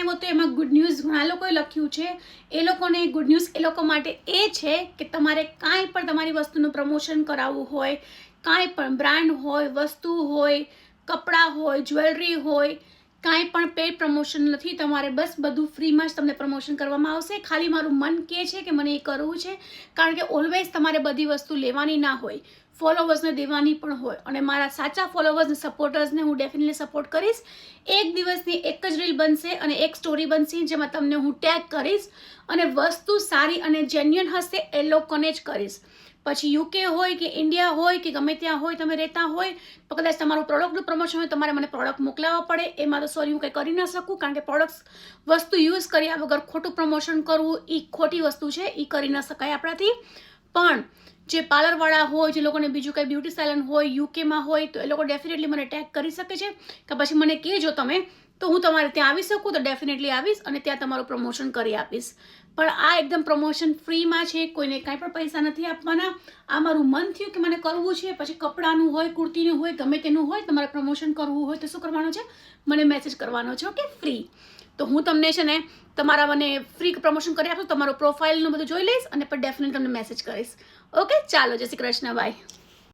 આવ્યો તો એમાં ગુડ ન્યૂઝ ઘણા લોકોએ લખ્યું છે. એ લોકોને ગુડ ન્યૂઝ એ લોકો માટે એ છે કે તમારે કાંઈ પણ તમારી વસ્તુનું પ્રમોશન કરાવવું હોય, કાંઈ પણ બ્રાન્ડ હોય, વસ્તુ હોય, કપડાં હોય, જ્વેલરી હોય, કાંઈ પણ પેડ પ્રમોશન નથી તમારે. બસ બધું ફ્રીમાં જ તમને પ્રમોશન કરવામાં આવશે. ખાલી મારું મન કહે છે કે મને એ કરવું છે, કારણ કે ઓલવેઝ તમારે બધી વસ્તુ લેવાની ના હોય, ફોલોવર્સને દેવાની પણ હોય. અને મારા સાચા ફોલોવર્સને, સપોર્ટર્સને હું ડેફિનેટલી સપોર્ટ કરીશ. એક દિવસની એક જ રીલ બનશે અને એક સ્ટોરી બનશે જેમાં તમને હું ટેગ કરીશ, અને વસ્તુ સારી અને જેન્યુઅન હશે એ લોકોને જ કરીશ. પછી યુકે હોય કે ઇન્ડિયા હોય કે ગમે ત્યાં હોય તમે રહેતા હોય, તો કદાચ તમારું પ્રોડક્ટનું પ્રમોશન હોય, તમારે મને પ્રોડક્ટ મોકલાવવા પડે. એમાં તો સોરી હું કંઈ કરી ન શકું, કારણ કે પ્રોડક્ટ્સ વસ્તુ યુઝ કર્યા વગર ખોટું પ્રમોશન કરવું એ ખોટી વસ્તુ છે, એ કરી ન શકાય આપણાથી. પણ જે પાર્લરવાળા હોય, જે લોકોને બીજું કંઈ બ્યુટી સેલન હોય, યુકેમાં હોય, તો એ લોકો ડેફિનેટલી મને ટેગ કરી શકે છે. કે પછી મને કહેજો તમે, તો હું તમારે ત્યાં આવી શકું તો ડેફિનેટલી આવીશ અને ત્યાં તમારું પ્રમોશન કરી આપીશ. પણ આ એકદમ પ્રમોશન ફ્રીમાં છે, કોઈને કાંઈ પણ પૈસા નથી આપવાના. આ મારું મન થયું કે મને કરવું છે. પછી કપડાનું હોય, કુર્તીનું હોય, ગમે તેનું હોય, તમારે પ્રમોશન કરવું હોય તો શું કરવાનું છે, મને મેસેજ કરવાનો છે. Okay, free. તો હું તમને છે ને તમારા મને ફ્રી પ્રમોશન કરી આપું, તમારો પ્રોફાઇલનું બધું જોઈ લઈશ અને પણ ડેફિનેટલી તમને મેસેજ કરીશ. ઓકે, ચાલો, જય શ્રી કૃષ્ણ, બાય.